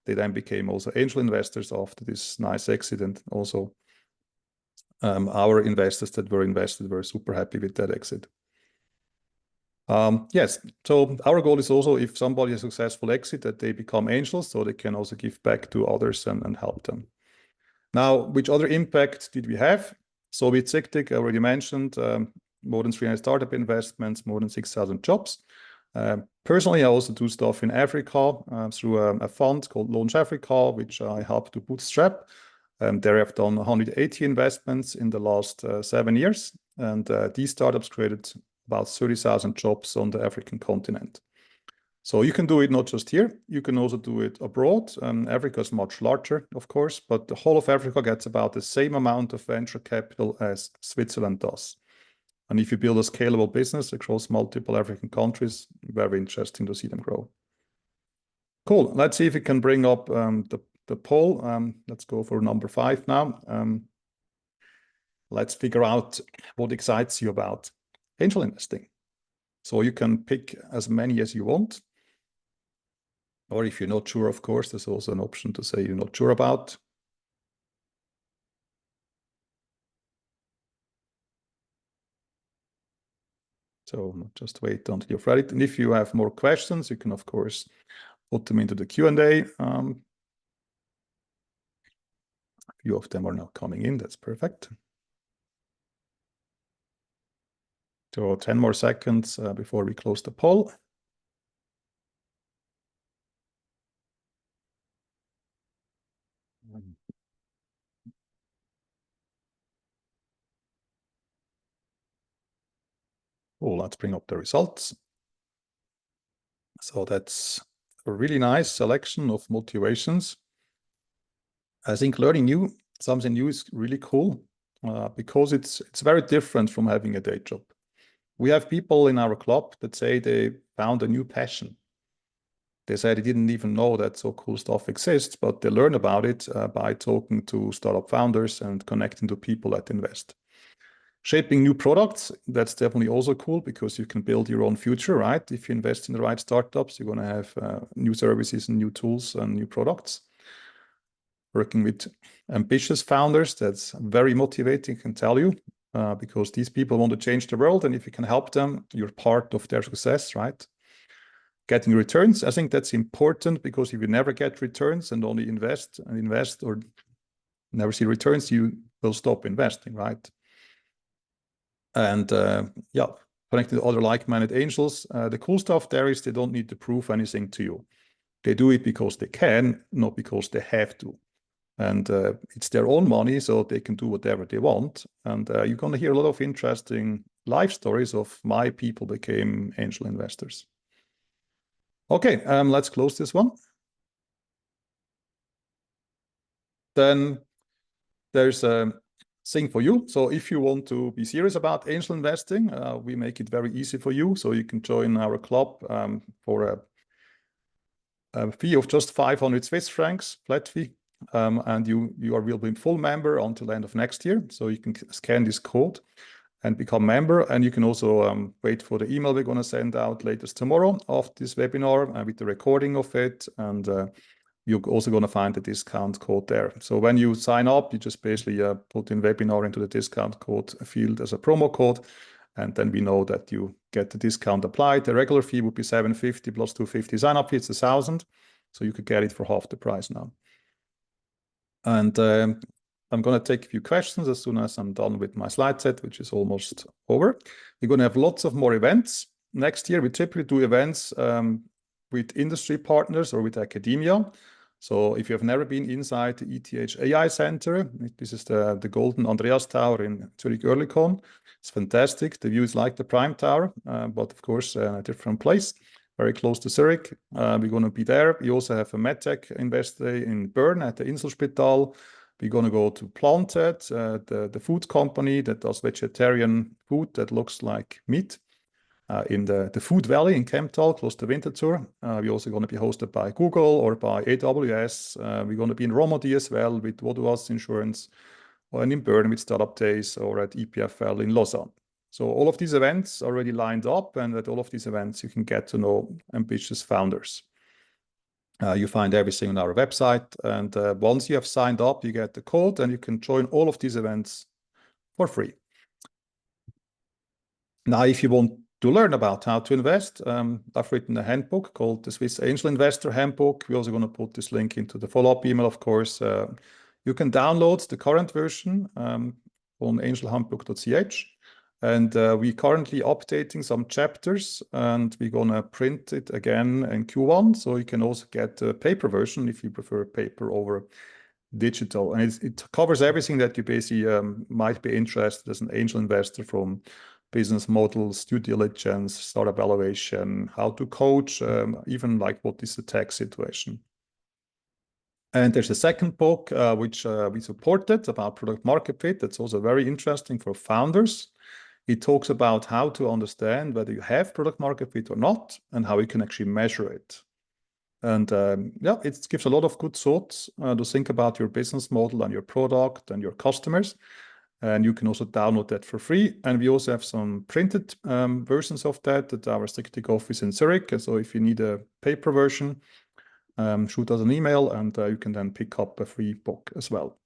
they then became also angel investors after this nice exit. And also our investors that were invested were super happy with that exit. Yes, so our goal is also if somebody has a successful exit that they become angels so they can also give back to others and help them. Now, which other impact did we have? So with SICTIC, I already mentioned more than 300 startup investments, more than 6,000 jobs. Personally, I also do stuff in Africa through a fund called Launch Africa, which I helped to bootstrap. There I've done 180 investments in the last 7 years. And these startups created about 30,000 jobs on the African continent. So you can do it not just here, you can also do it abroad. Africa is much larger, of course, but the whole of Africa gets about the same amount of venture capital as Switzerland does. And if you build a scalable business across multiple African countries, very interesting to see them grow. Cool. Let's see if we can bring up the poll. Let's go for number 5 now. Let's figure out what excites you about angel investing. So you can pick as many as you want. Or if you're not sure, of course, there's also an option to say you're not sure about. So just wait until you've read it. And if you have more questions, you can, of course, put them into the Q&A. A few of them are now coming in. That's perfect. So 10 more seconds before we close the poll. Oh, let's bring up the results. So that's a really nice selection of motivations. I think learning something new is really cool because it's very different from having a day job. We have people in our club that say they found a new passion. They say they didn't even know that so cool stuff exists, but they learn about it by talking to startup founders and connecting to people that invest. Shaping new products, that's definitely also cool because you can build your own future, right? If you invest in the right startups, you're going to have new services and new tools and new products. Working with ambitious founders, that's very motivating, I can tell you, because these people want to change the world. And if you can help them, you're part of their success, right? Getting returns, I think that's important because if you never get returns and only invest or never see returns, you will stop investing, right? And yeah, connecting to other like-minded angels. The cool stuff there is they don't need to prove anything to you. They do it because they can, not because they have to. And it's their own money, so they can do whatever they want. And you're going to hear a lot of interesting life stories of why people became angel investors. Okay, let's close this one. Then there's a thing for you. So if you want to be serious about angel investing, we make it very easy for you. So you can join our club for a fee of just 500 Swiss francs, flat fee. And you will be a full member until the end of next year. So you can scan this code and become member. And you can also wait for the email we're going to send out latest tomorrow after this webinar with the recording of it. And you're also going to find the discount code there. So when you sign up, you just basically put in webinar into the discount code field as a promo code. And then we know that you get the discount applied. The regular fee would be 750 plus 250 sign up fee. It's 1,000. So you could get it for half the price now. And I'm going to take a few questions as soon as I'm done with my slide set, which is almost over. We're going to have lots of more events. Next year, we typically do events with industry partners or with academia. So if you have never been inside the ETH AI Center, this is the Golden Andreas Tower in Zurich Oerlikon. It's fantastic. The view is like the Prime Tower, but of course, a different place, very close to Zurich. We're going to be there. We also have a MedTech Invest Day in Bern at the Inselspital. We're going to go to Planted, the food company that does vegetarian food that looks like meat. In the Food Valley in Kemptal, close to Winterthur. We're also going to be hosted by Google or by AWS. We're going to be in Romandie as well with Vaudoise Insurance, and in Bern with Startup Days, or at EPFL in Lausanne. So all of these events are already lined up, and at all of these events, you can get to know ambitious founders. You find everything on our website, and once you have signed up, you get the code, and you can join all of these events for free. Now, if you want to learn about how to invest, I've written a handbook called the Swiss Angel Investor Handbook. We're also going to put this link into the follow-up email, of course. You can download the current version on angelhandbook.ch. And we're currently updating some chapters, and we're going to print it again in Q1. So you can also get a paper version if you prefer paper over digital. And it covers everything that you basically might be interested as an angel investor, from business models, due diligence, startup valuation, how to coach, even like what is the tax situation. And there's a second book, which we supported about product market fit. That's also very interesting for founders. It talks about how to understand whether you have product market fit or not, and how you can actually measure it. And yeah, it gives a lot of good thoughts to think about your business model and your product and your customers. And you can also download that for free. And we also have some printed versions of that at our SICTIC office in Zurich. And so if you need a paper version, shoot us an email, and you can then pick up a free book as well.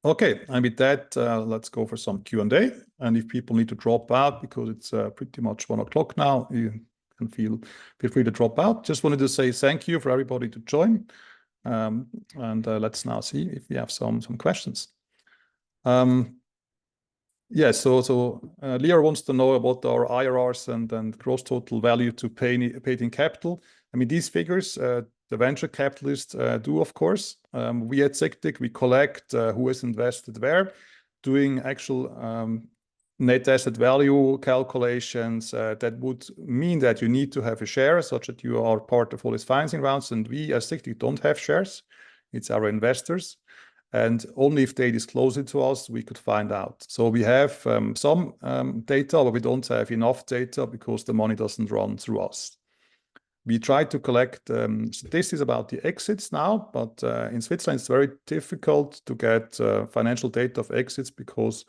Okay, and with that, let's go for some Q&A. And if people need to drop out because it's pretty much 1 o'clock now, you can feel free to drop out. Just wanted to say thank you for everybody to join. And let's now see if we have some questions. Yeah, so Lear wants to know about our IRRs and gross total value to paid in capital. I mean, these figures, the venture capitalists do, of course. We at SICTIC, we collect who has invested where, doing actual net asset value calculations. That would mean that you need to have a share such that you are part of all these financing rounds. And we as SICTIC don't have shares. It's our investors. And only if they disclose it to us, we could find out. So we have some data, but we don't have enough data because the money doesn't run through us. We try to collect statistics about the exits now, but in Switzerland, it's very difficult to get financial data of exits because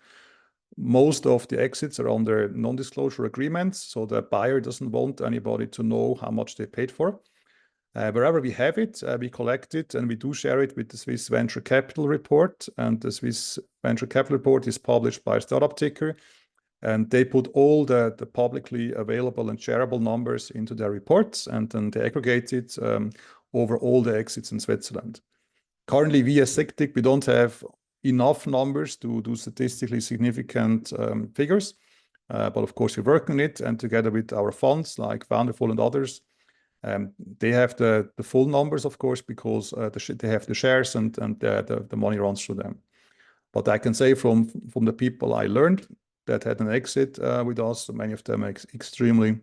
most of the exits are under non-disclosure agreements. So the buyer doesn't want anybody to know how much they paid for. Wherever we have it, we collect it, and we do share it with the Swiss Venture Capital Report. And the Swiss Venture Capital Report is published by Startup Ticker, and they put all the publicly available and shareable numbers into their reports, and then they aggregate it over all the exits in Switzerland. Currently, we as SICTIC, we don't have enough numbers to do statistically significant figures, but of course we're working on it, and together with our funds like Founderful and others, they have the full numbers, of course, because they have the shares and the money runs through them. But I can say from the people I learned that had an exit with us, many of them are extremely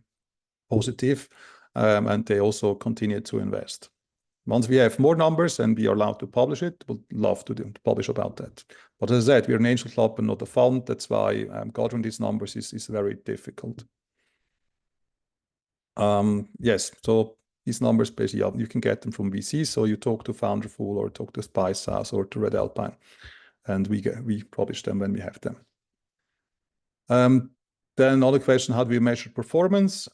positive, and they also continue to invest. Once we have more numbers and we are allowed to publish it, we'll love to publish about that. But as I said, we're an angel club and not a fund. That's why gathering these numbers is very difficult. Yes, so these numbers basically you can get them from VC. So you talk to Founderful or talk to Spice House or to Red Alpine, and we publish them when we have them. Then another question: how do we measure performance?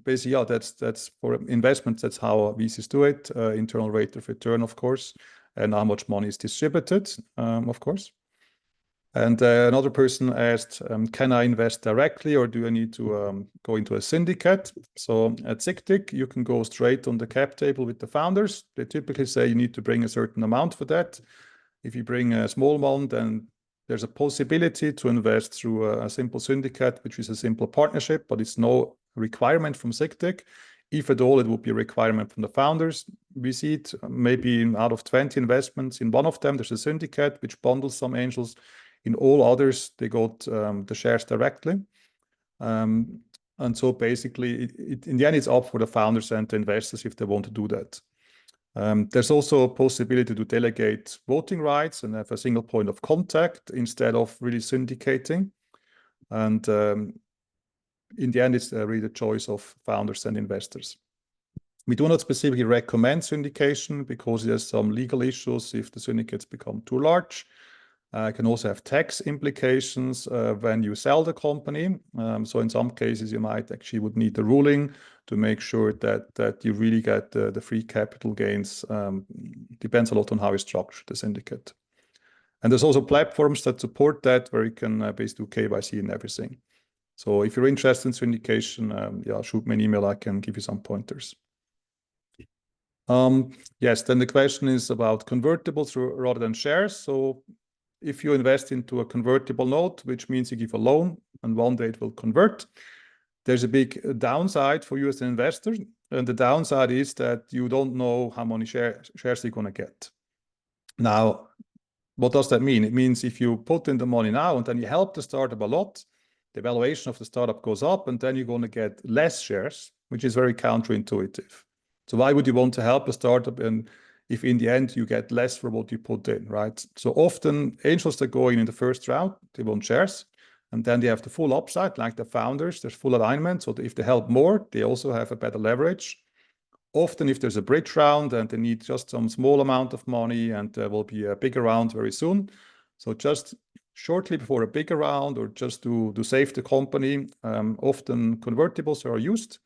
Basically, yeah, that's for investments. That's how VCs do it. Internal rate of return, of course, and how much money is distributed, of course. And another person asked, can I invest directly or do I need to go into a syndicate? So at SICTIC, you can go straight on the cap table with the founders. They typically say you need to bring a certain amount for that. If you bring a small one, then there's a possibility to invest through a simple syndicate, which is a simple partnership, but it's no requirement from SICTIC. If at all, it would be a requirement from the founders. We see it maybe out of 20 investments. In one of them, there's a syndicate which bundles some angels. In all others, they got the shares directly. And so basically, in the end, it's up for the founders and the investors if they want to do that. There's also a possibility to delegate voting rights and have a single point of contact instead of really syndicating. And in the end, it's really the choice of founders and investors. We do not specifically recommend syndication because there's some legal issues if the syndicates become too large. It can also have tax implications when you sell the company. So in some cases, you might actually would need a ruling to make sure that you really get the free capital gains. Depends a lot on how you structure the syndicate. And there's also platforms that support that where you can basically do KYC and everything. So if you're interested in syndication, yeah, shoot me an email. I can give you some pointers. Yes, then the question is about convertibles rather than shares. So if you invest into a convertible note, which means you give a loan and one day it will convert, there's a big downside for you as an investor. And the downside is that you don't know how many shares you're going to get. Now, What does that mean? It means if you put in the money now and then you help the startup a lot, the valuation of the startup goes up, and then you're going to get less shares, which is very counterintuitive. So why would you want to help a startup and if in the end you get less for what you put in, right? So often angels that go in the first round, they want shares, and then they have the full upside, like the founders, there's full alignment. So if they help more, they also have a better leverage. Often if there's a bridge round and they need just some small amount of money and there will be a bigger round very soon. So just shortly before a bigger round or just to save the company, often convertibles are used,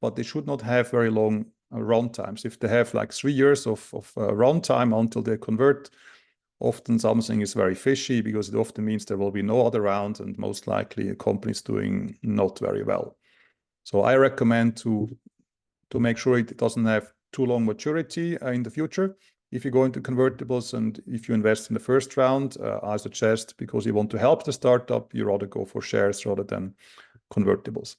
but they should not have very long run times. If they have like 3 years of run time until they convert, often something is very fishy because it often means there will be no other round and most likely a company is doing not very well. So I recommend to make sure it doesn't have too long maturity in the future. If you go into convertibles and if you invest in the first round, I suggest, because you want to help the startup, you rather go for shares rather than convertibles.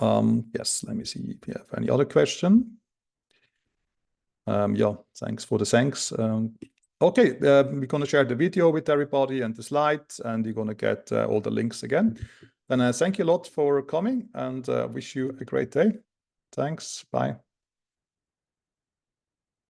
Yes, let me see if you have any other question. Yeah, thanks for the thanks. Okay, we're going to share the video with everybody and the slides, and you're going to get all the links again. And thank you a lot for coming, and wish you a great day. Thanks. Bye.